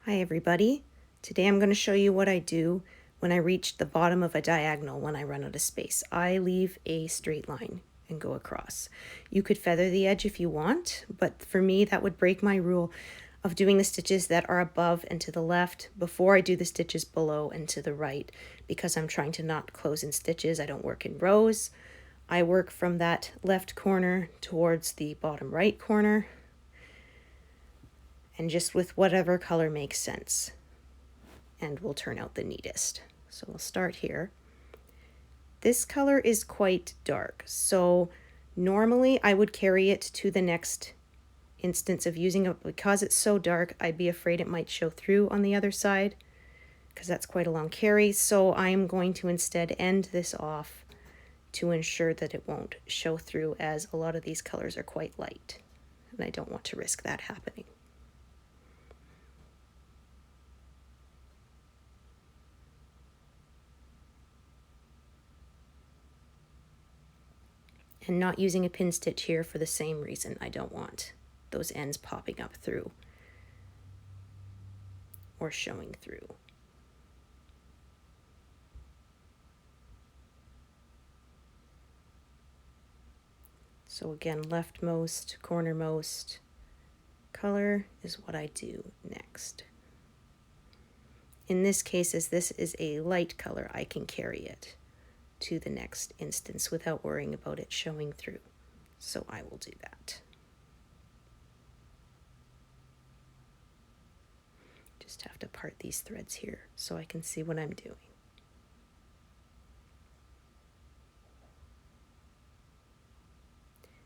Hi everybody. Today I'm going to show you what I do when I reach the bottom of a diagonal when I run out of space. I leave a straight line and go across. You could feather the edge if you want, but for me that would break my rule of doing the stitches that are above and to the left before I do the stitches below and to the right, because I'm trying to not close in stitches. I don't work in rows. I work from that left corner towards the bottom right corner, and just with whatever color makes sense and will turn out the neatest. So we'll start here. This color is quite dark, so normally I would carry it to the next instance of using it. Because it's so dark, I'd be afraid it might show through on the other side, because that's quite a long carry. So I'm going to instead end this off to ensure that it won't show through, as a lot of these colors are quite light and I don't want to risk that happening. And not using a pin stitch here for the same reason. I don't want those ends popping up through or showing through. So again, leftmost, cornermost color is what I do next. In this case, as this is a light color, I can carry it to the next instance without worrying about it showing through. So I will do that. Just have to part these threads here so I can see what I'm doing.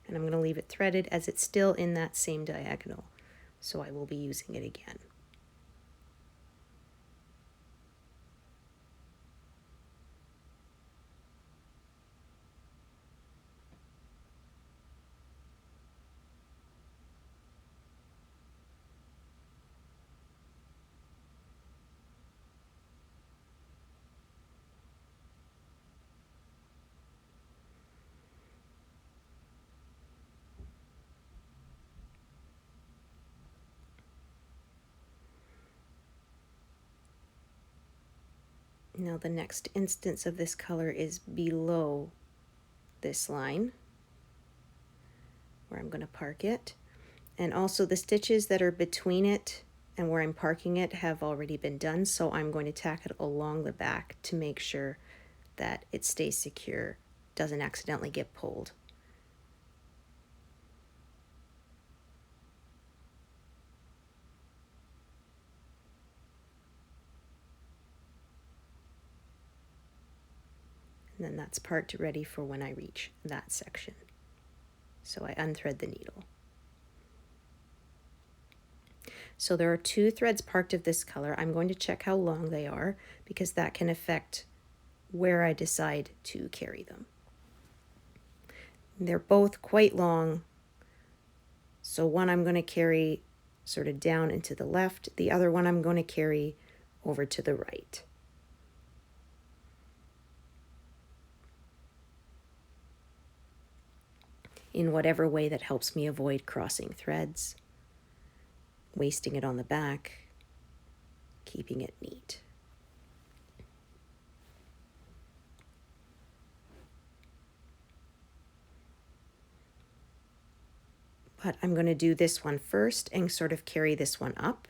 And I'm going to leave it threaded as it's still in that same diagonal, so I will be using it again. Now the next instance of this color is below this line, where I'm going to park it. And also the stitches that are between it and where I'm parking it have already been done, so I'm going to tack it along the back to make sure that it stays secure, doesn't accidentally get pulled. And then that's parked ready for when I reach that section. So I unthread the needle. So there are 2 threads parked of this color. I'm going to check how long they are, because that can affect where I decide to carry them. They're both quite long, so one I'm going to carry sort of down and to the left, the other one I'm going to carry over to the right. In whatever way that helps me avoid crossing threads, wasting it on the back, keeping it neat. But I'm going to do this one first and sort of carry this one up,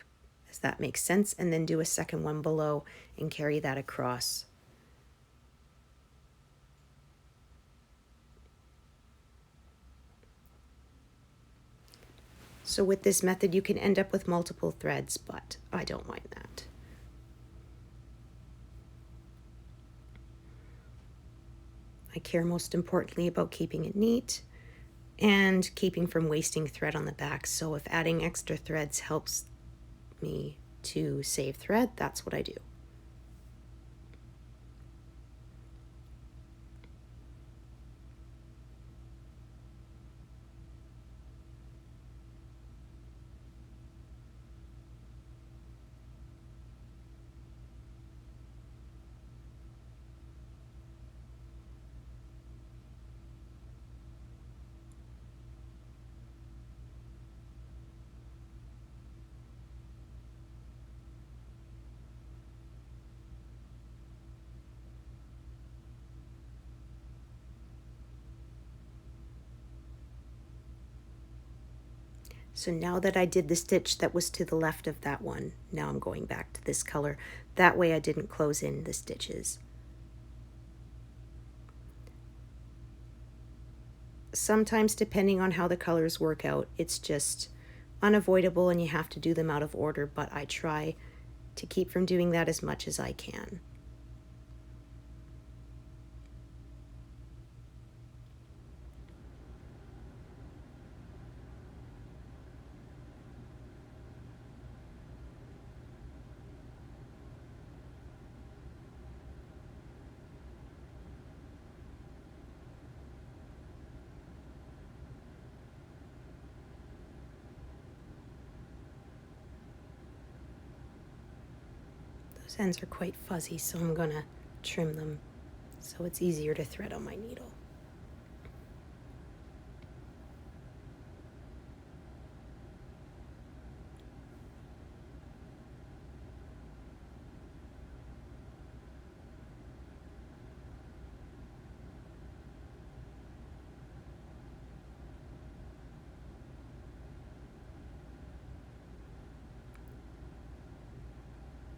as that makes sense, and then do a second one below and carry that across. So with this method, you can end up with multiple threads, but I don't mind that. I care most importantly about keeping it neat and keeping from wasting thread on the back. So if adding extra threads helps me to save thread, that's what I do. So now that I did the stitch that was to the left of that one, now I'm going back to this color. That way I didn't close in the stitches. Sometimes, depending on how the colors work out, it's just unavoidable and you have to do them out of order, but I try to keep from doing that as much as I can. Those ends are quite fuzzy, so I'm gonna trim them so it's easier to thread on my needle.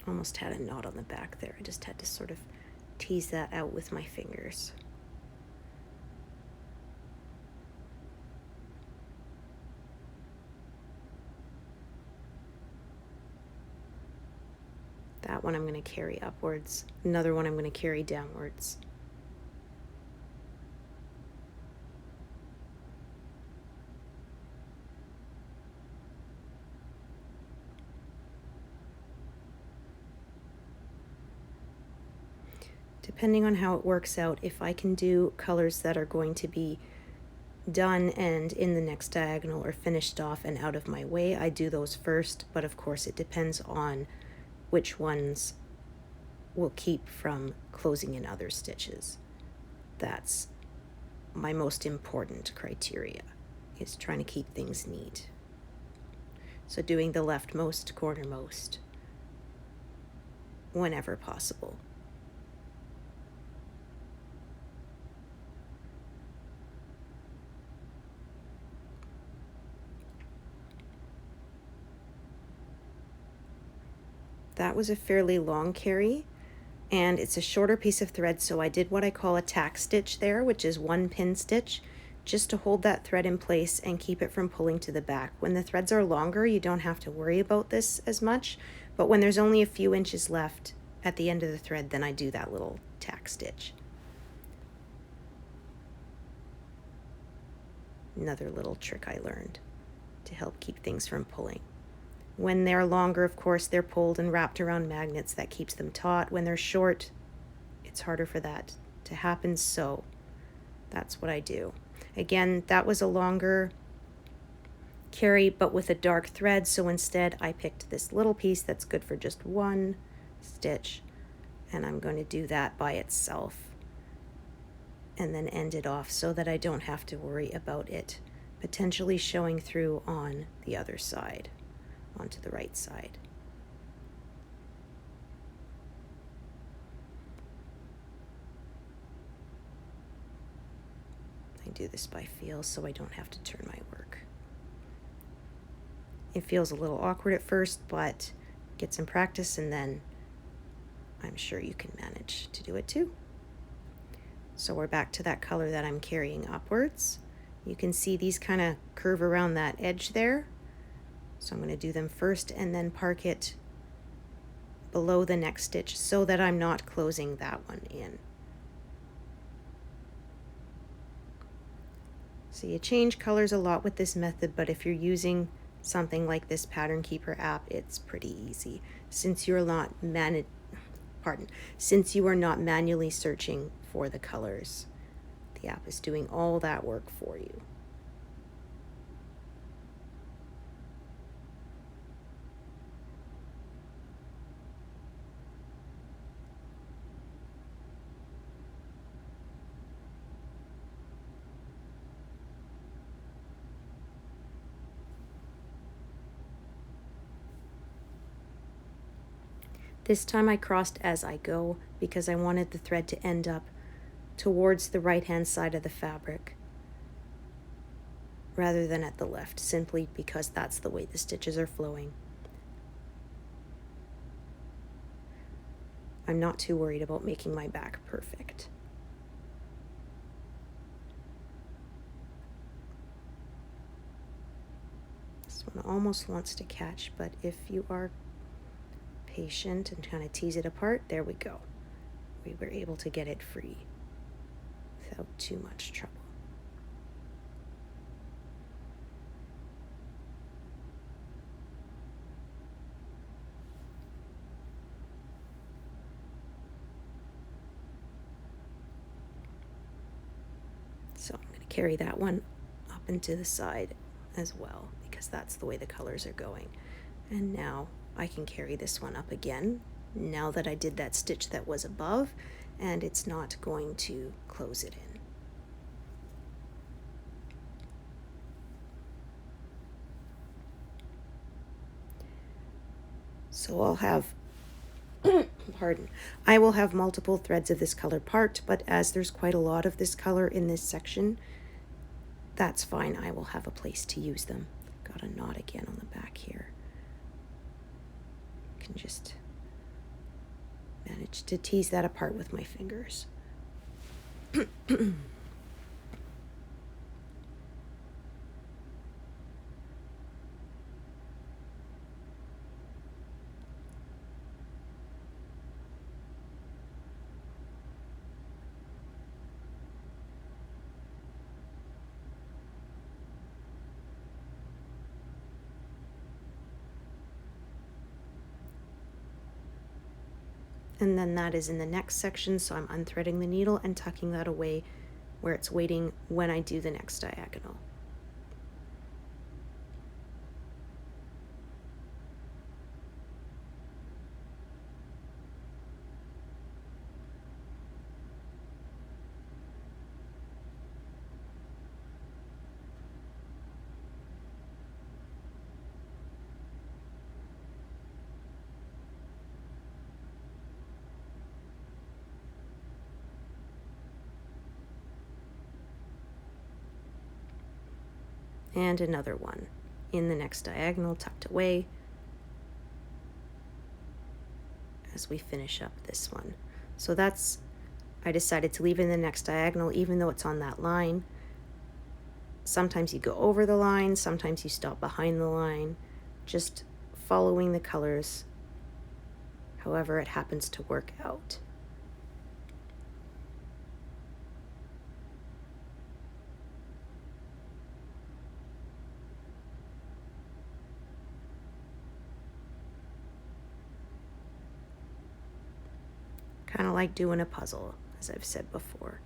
Almost had a knot on the back there. I just had to sort of tease that out with my fingers. That one I'm going to carry upwards. Another one I'm going to carry downwards. Depending on how it works out, if I can do colors that are going to be done and in the next diagonal or finished off and out of my way, I do those first, but of course it depends on which ones will keep from closing in other stitches. That's my most important criteria, is trying to keep things neat. So doing the leftmost, cornermost, whenever possible. That was a fairly long carry, and it's a shorter piece of thread, so I did what I call a tack stitch there, which is one pin stitch, just to hold that thread in place and keep it from pulling to the back. When the threads are longer, you don't have to worry about this as much, but when there's only a few inches left at the end of the thread, then I do that little tack stitch. Another little trick I learned to help keep things from pulling. When they're longer, of course, they're pulled and wrapped around magnets. That keeps them taut. When they're short, it's harder for that to happen, so that's what I do. Again, that was a longer carry, but with a dark thread, so instead I picked this little piece that's good for just one stitch, and I'm going to do that by itself and then end it off so that I don't have to worry about it potentially showing through on the other side. Onto the right side. I do this by feel so I don't have to turn my work. It feels a little awkward at first, but get some practice and then I'm sure you can manage to do it too. So we're back to that color that I'm carrying upwards. You can see these kind of curve around that edge there. So I'm going to do them first and then park it below the next stitch so that I'm not closing that one in. So you change colors a lot with this method, but if you're using something like this Pattern Keeper app, it's pretty easy. Since you are not manually searching for the colors, the app is doing all that work for you. This time I crossed as I go because I wanted the thread to end up towards the right-hand side of the fabric rather than at the left, simply because that's the way the stitches are flowing. I'm not too worried about making my back perfect. This one almost wants to catch, but if you are patient and kind of tease it apart, there we go. We were able to get it free without too much trouble. So I'm going to carry that one up into the side as well, because that's the way the colors are going. And now I can carry this one up again, now that I did that stitch that was above, and it's not going to close it in. So I'll have, pardon, I will have multiple threads of this color part, but as there's quite a lot of this color in this section, that's fine. I will have a place to use them. Got a knot again on the back here. Can just manage to tease that apart with my fingers. And then that is in the next section, so I'm unthreading the needle and tucking that away where it's waiting when I do the next diagonal. And another one in the next diagonal, tucked away, as we finish up this one. So that's, I decided to leave in the next diagonal even though it's on that line. Sometimes you go over the line, sometimes you stop behind the line, just following the colors however it happens to work out. Kind of like doing a puzzle, as I've said before.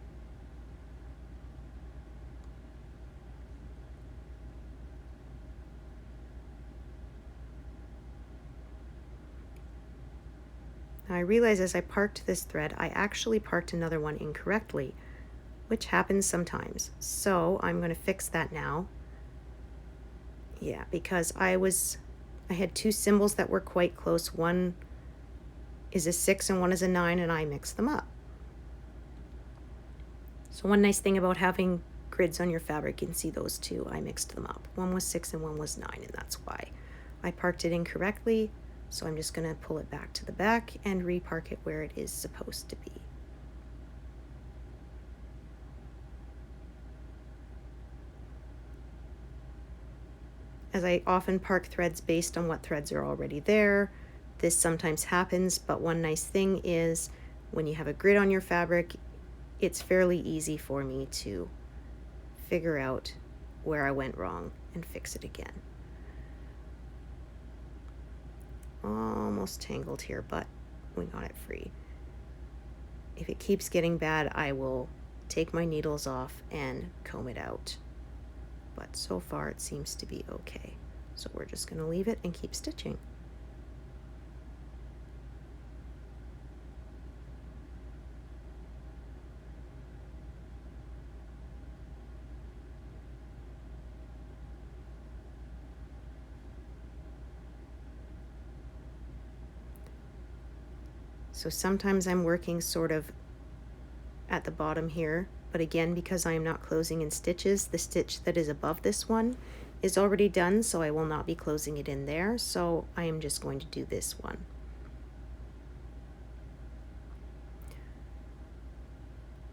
Now I realize as I parked this thread, I actually parked another one incorrectly, which happens sometimes. So I'm going to fix that now. Yeah, because I had two symbols that were quite close. One is a 6 and one is a 9, and I mixed them up. So one nice thing about having grids on your fabric, you can see those two, I mixed them up. One was 6 and one was 9, and that's why I parked it incorrectly. So I'm just going to pull it back to the back and repark it where it is supposed to be. As I often park threads based on what threads are already there, this sometimes happens, but one nice thing is when you have a grid on your fabric, it's fairly easy for me to figure out where I went wrong and fix it again. Almost tangled here, but we got it free. If it keeps getting bad, I will take my needles off and comb it out. But so far it seems to be okay. So we're just going to leave it and keep stitching. So sometimes I'm working sort of at the bottom here But again, because I am not closing in stitches, the stitch that is above this one is already done, so I will not be closing it in there. So I am just going to do this one.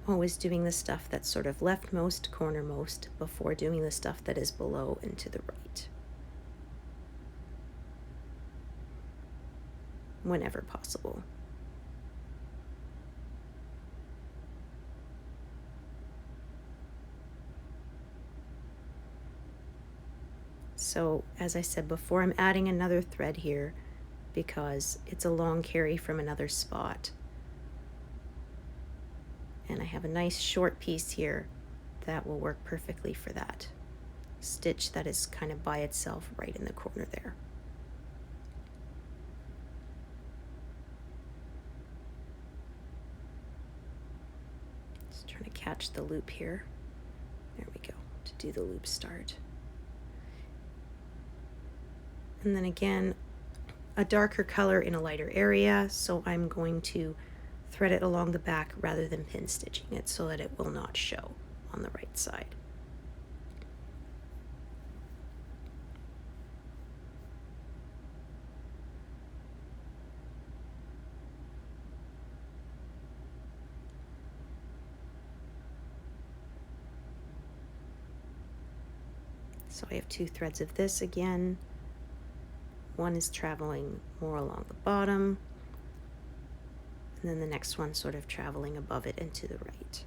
Always doing the stuff that's sort of leftmost, cornermost, before doing the stuff that is below and to the right, whenever possible. So as I said before, I'm adding another thread here because it's a long carry from another spot. And I have a nice short piece here that will work perfectly for that stitch that is kind of by itself right in the corner there. Just trying to catch the loop here. There we go, to do the loop start. And then again, a darker color in a lighter area, so I'm going to thread it along the back rather than pin stitching it so that it will not show on the right side. So I have 2 threads of this again. One is traveling more along the bottom, and then the next one sort of traveling above it and to the right.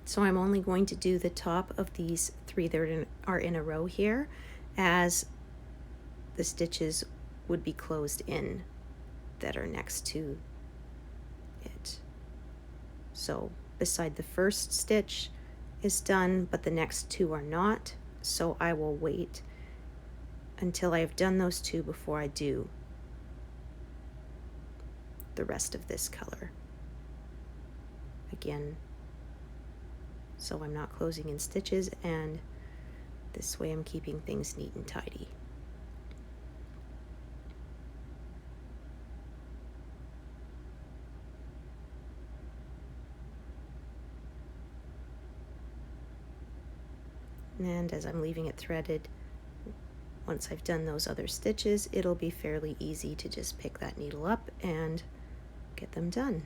So I'm only going to do the top of these 3 that are in a row here, as the stitches would be closed in that are next to it. So beside the first stitch is done, but the next 2 are not. So I will wait until I have done those 2 before I do the rest of this color. Again, so I'm not closing in stitches, and this way I'm keeping things neat and tidy. And as I'm leaving it threaded, once I've done those other stitches, it'll be fairly easy to just pick that needle up and get them done.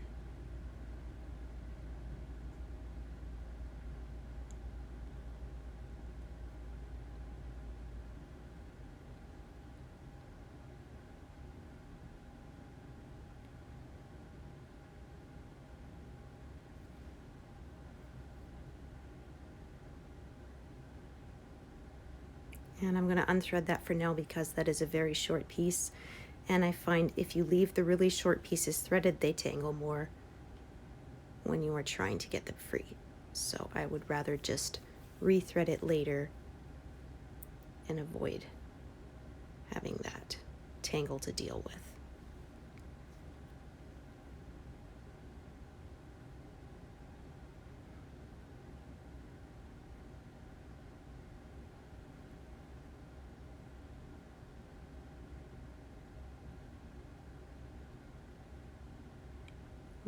And I'm going to unthread that for now because that is a very short piece, and I find if you leave the really short pieces threaded, they tangle more when you are trying to get them free. So I would rather just rethread it later and avoid having that tangle to deal with.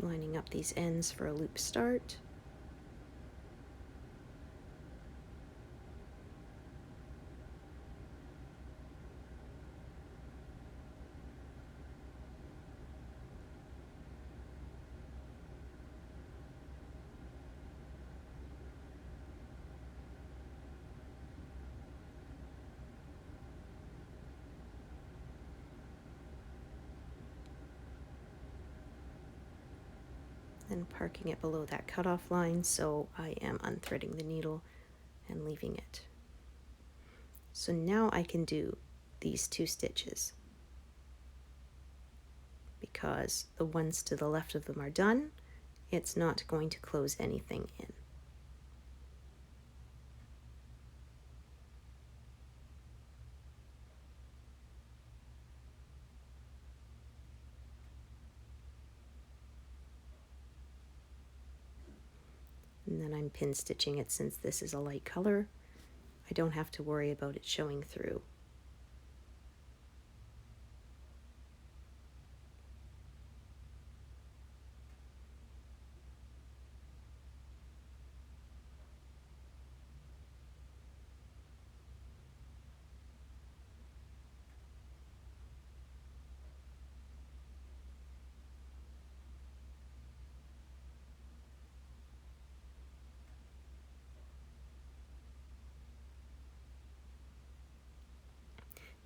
Lining up these ends for a loop start. And parking it below that cutoff line, so I am unthreading the needle and leaving it. So now I can do these 2 stitches because the ones to the left of them are done it's not going to close anything in. And then I'm pin stitching it since this is a light color. I don't have to worry about it showing through.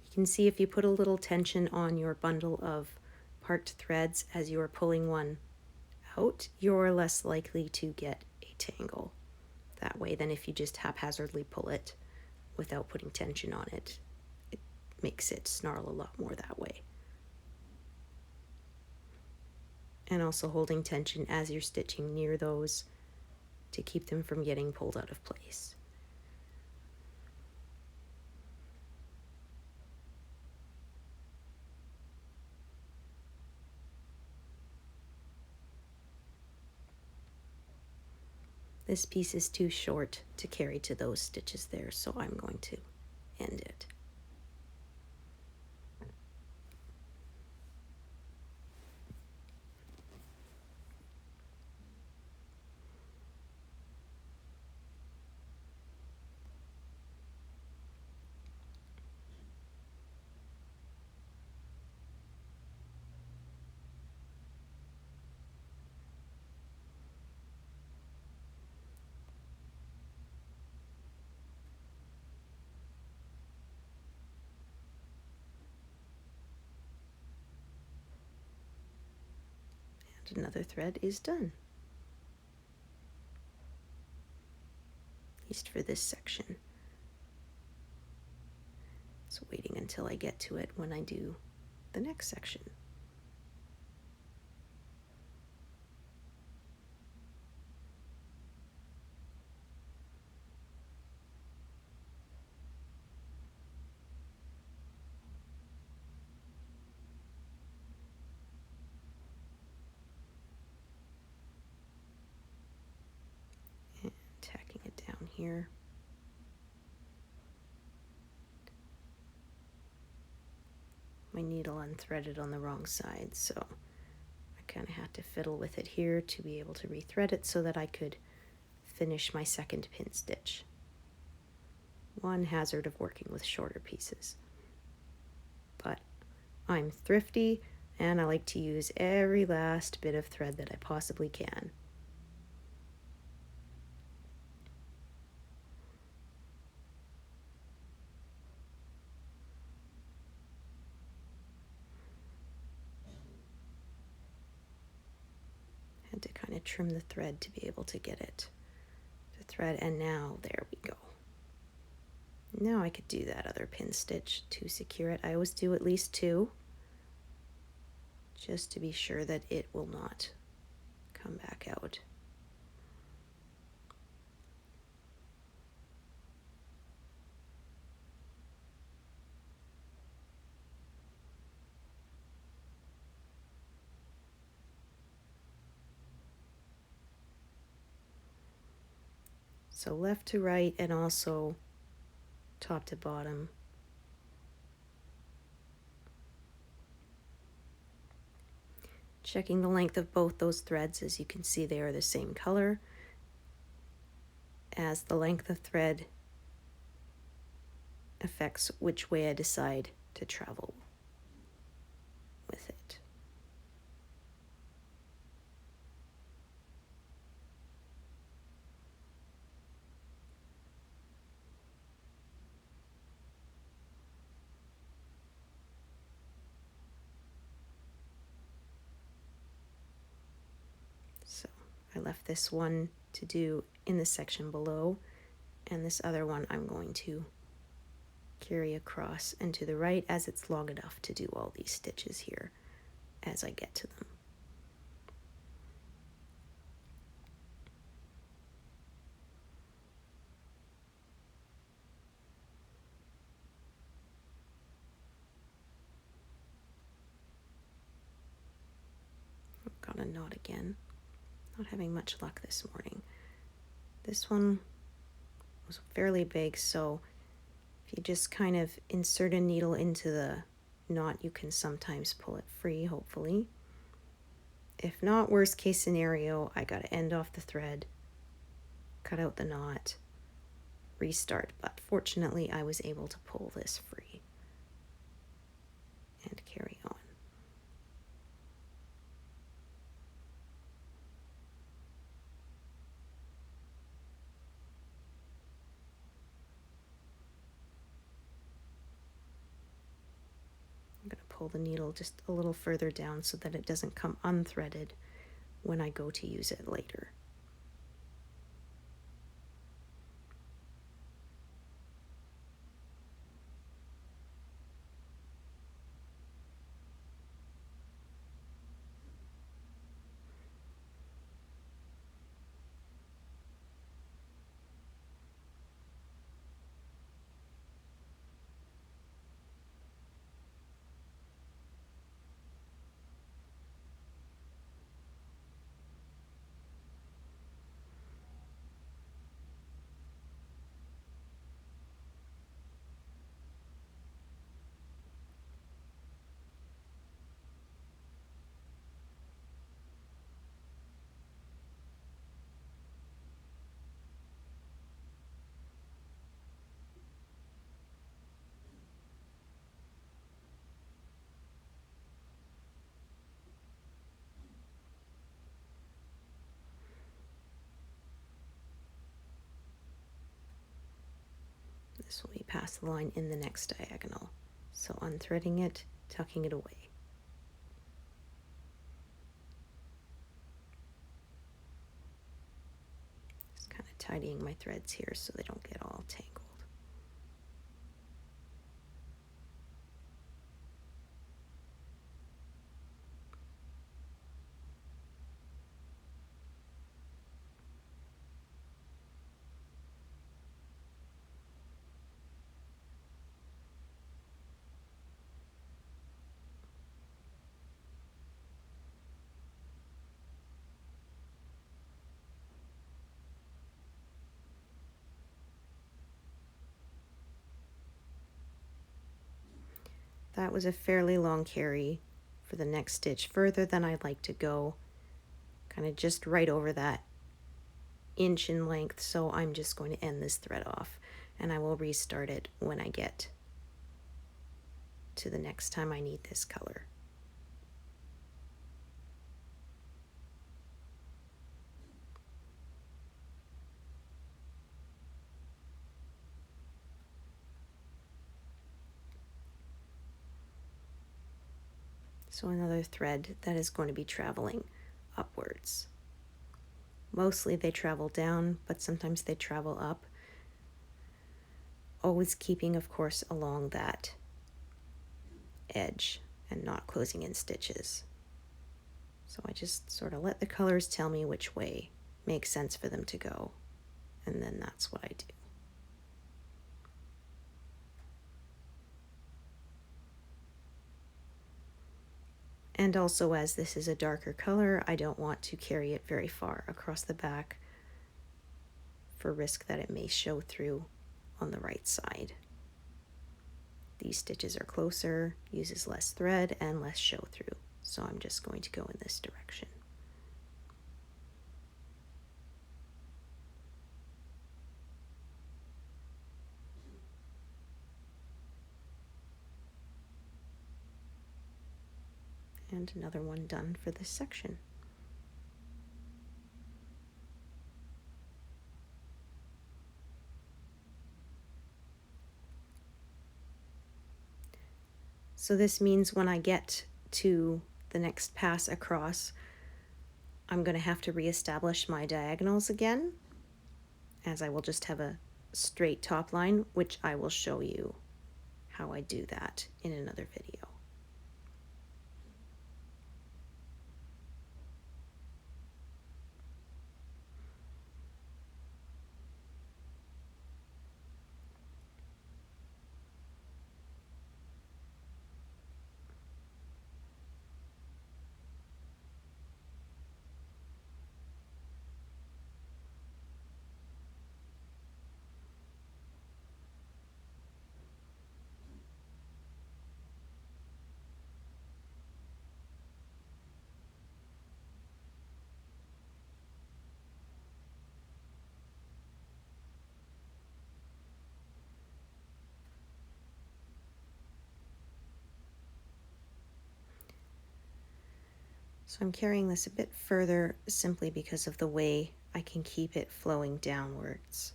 You can see if you put a little tension on your bundle of parked threads as you are pulling one out, you're less likely to get a tangle that way than if you just haphazardly pull it without putting tension on it. It makes it snarl a lot more that way. And also holding tension as you're stitching near those to keep them from getting pulled out of place. This piece is too short to carry to those stitches there, so I'm going to end it. And another thread is done. At least for this section. So waiting until I get to it when I do the next section. And tacking it down here. My needle unthreaded on the wrong side, so I kind of had to fiddle with it here to be able to rethread it so that I could finish my second pin stitch. One hazard of working with shorter pieces. But I'm thrifty and I like to use every last bit of thread that I possibly can. Had to kind of trim the thread to be able to get it to thread, and now there we go. Now I could do that other pin stitch to secure it. I always do at least two, just to be sure that it will not come back out. So left to right and also top to bottom. Checking the length of both those threads, as you can see they are the same color, as the length of thread affects which way I decide to travel with it. So I left this one to do in the section below, and this other one I'm going to carry across and to the right, as it's long enough to do all these stitches here as I get to them. a knot again. Not having much luck this morning. This one was fairly big, so if you just kind of insert a needle into the knot, you can sometimes pull it free, hopefully. If not, worst case scenario, I got to end off the thread, cut out the knot, restart. But fortunately, I was able to pull this free and carry on. I'm going to pull the needle just a little further down so that it doesn't come unthreaded when I go to use it later. This will be past the line in the next diagonal. So unthreading it, tucking it away. Just kind of tidying my threads here so they don't get all tangled. That was a fairly long carry for the next stitch, further than I'd like to go, kind of just right over that inch in length. So I'm just going to end this thread off, and I will restart it when I get to the next time I need this color. So another thread that is going to be traveling upwards. Mostly they travel down, but sometimes they travel up. Always keeping, of course, along that edge and not closing in stitches. So I just sort of let the colors tell me which way makes sense for them to go, and then that's what I do. And also, as this is a darker color, I don't want to carry it very far across the back for risk that it may show through on the right side. These stitches are closer, uses less thread and less show through, so I'm just going to go in this direction. And another one done for this section. So this means when I get to the next pass across, I'm going to have to reestablish my diagonals again, as I will just have a straight top line, which I will show you how I do that in another video. So I'm carrying this a bit further simply because of the way I can keep it flowing downwards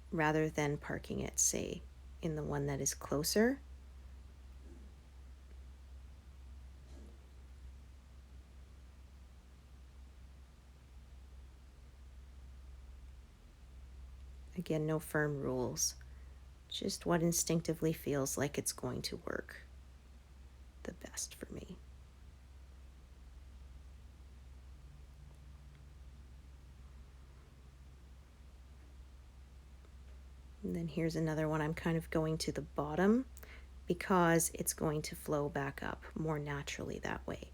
rather than parking it, say, in the one that is closer. Again, no firm rules, just what instinctively feels like it's going to work the best for me. And then here's another one. I'm kind of going to the bottom because it's going to flow back up more naturally that way.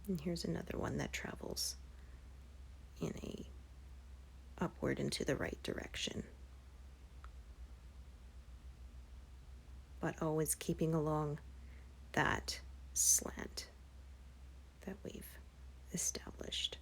And here's another one that travels in a upward and to the right direction, but always keeping along that slant that we've established.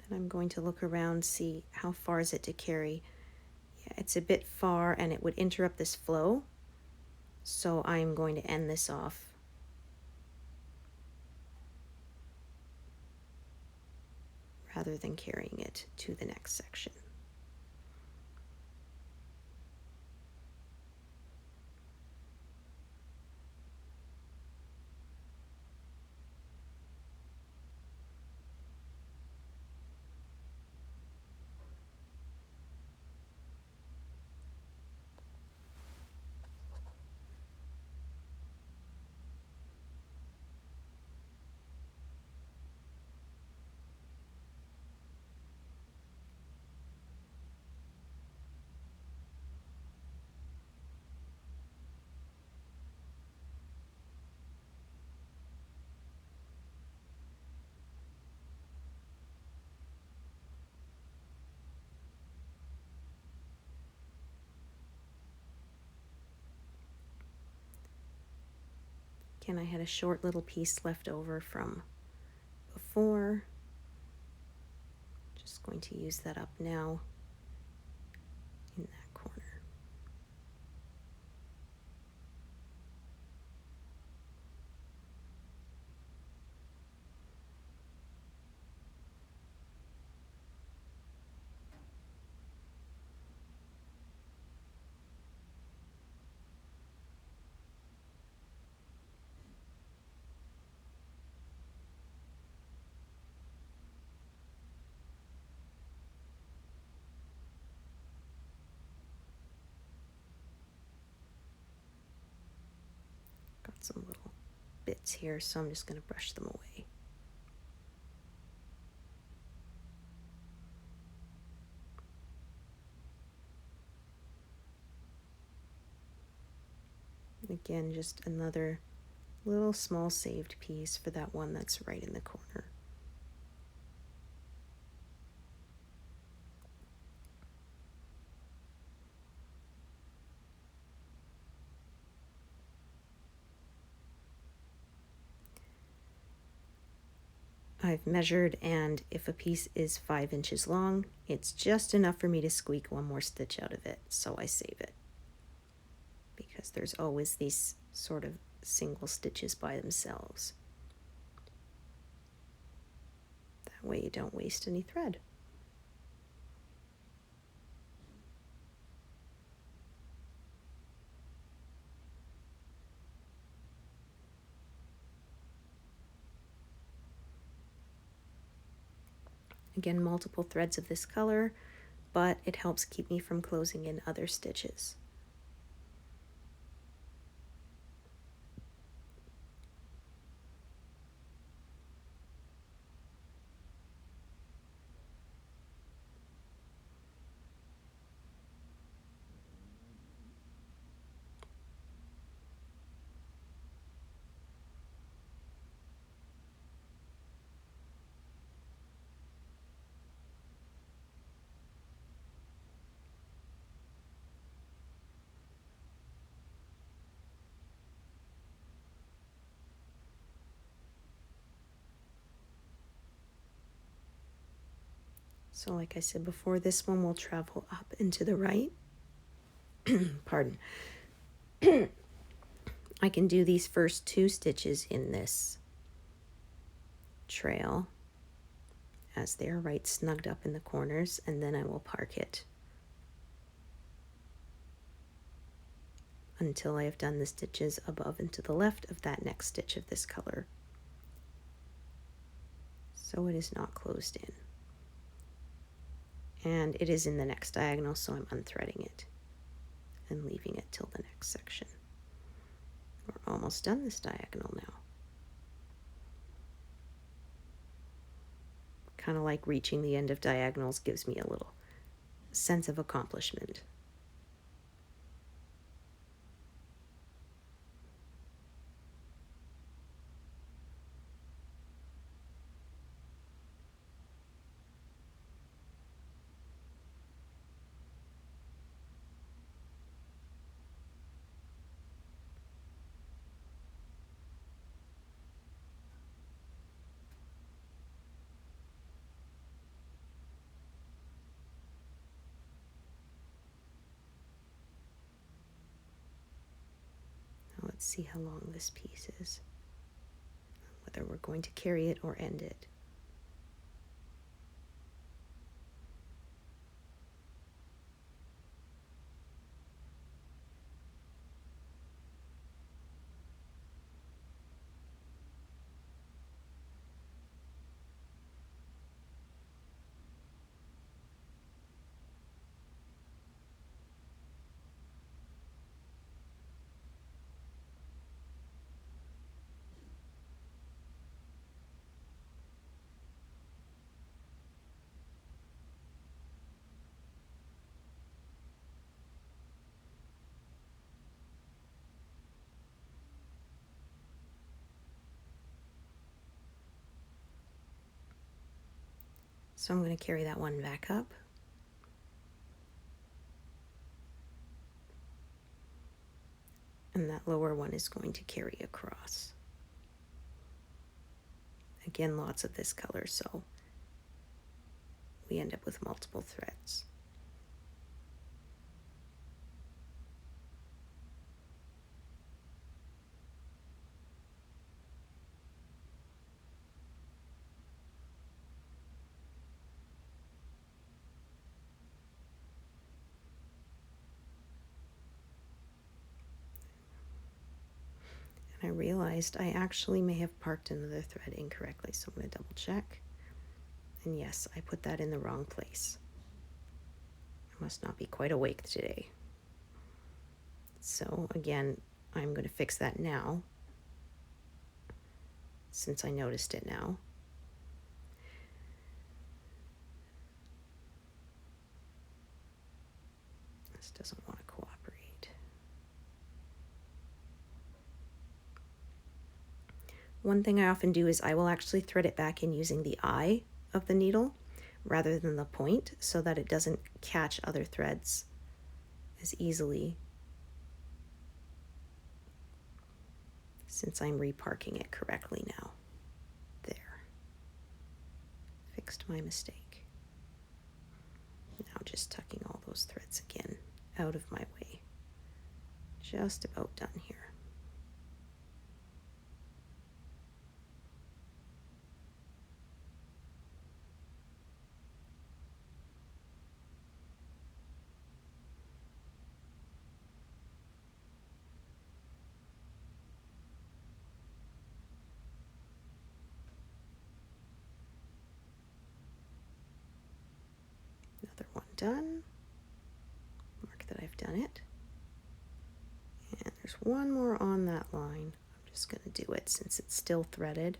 And I'm going to look around, see how far is it to carry. Yeah, it's a bit far and it would interrupt this flow. So I'm going to end this off rather than carrying it to the next section. Again, I had a short little piece left over from before. Just going to use that up now in that corner. Got some little bits here, so I'm just going to brush them away. Again, just another little small saved piece for that one that's right in the corner. I've measured, and if a piece is 5 inches long, it's just enough for me to squeak one more stitch out of it, so I save it. Because there's always these sort of single stitches by themselves. That way you don't waste any thread. Again, multiple threads of this color, but it helps keep me from closing in other stitches. So like I said before, this one will travel up and to the right. Pardon. I can do these first 2 stitches in this trail as they're right snugged up in the corners, and then I will park it until I have done the stitches above and to the left of that next stitch of this color. So it is not closed in. And it is in the next diagonal, so I'm unthreading it and leaving it till the next section. We're almost done this diagonal now. Kind of like reaching the end of diagonals gives me a little sense of accomplishment. Let's see how long this piece is, whether we're going to carry it or end it. So I'm going to carry that one back up. And that lower one is going to carry across. Again, lots of this color, so we end up with multiple threads. And I realized I actually may have parked another thread incorrectly, so I'm going to double check. And yes, I put that in the wrong place. I must not be quite awake today. So again, I'm going to fix that now, since I noticed it now. This doesn't want to cooperate. One thing I often do is I will actually thread it back in using the eye of the needle rather than the point, so that it doesn't catch other threads as easily, since I'm reparking it correctly now. There. Fixed my mistake. Now just tucking all those threads again out of my way. Just about done here. done. Mark that I've done it. And there's one more on that line. I'm just going to do it since it's still threaded.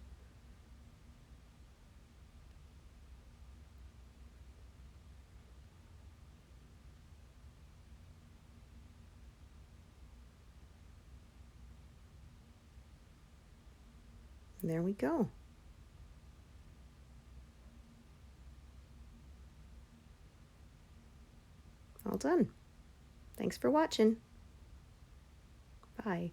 And there we go. All done. Thanks for watching. Bye.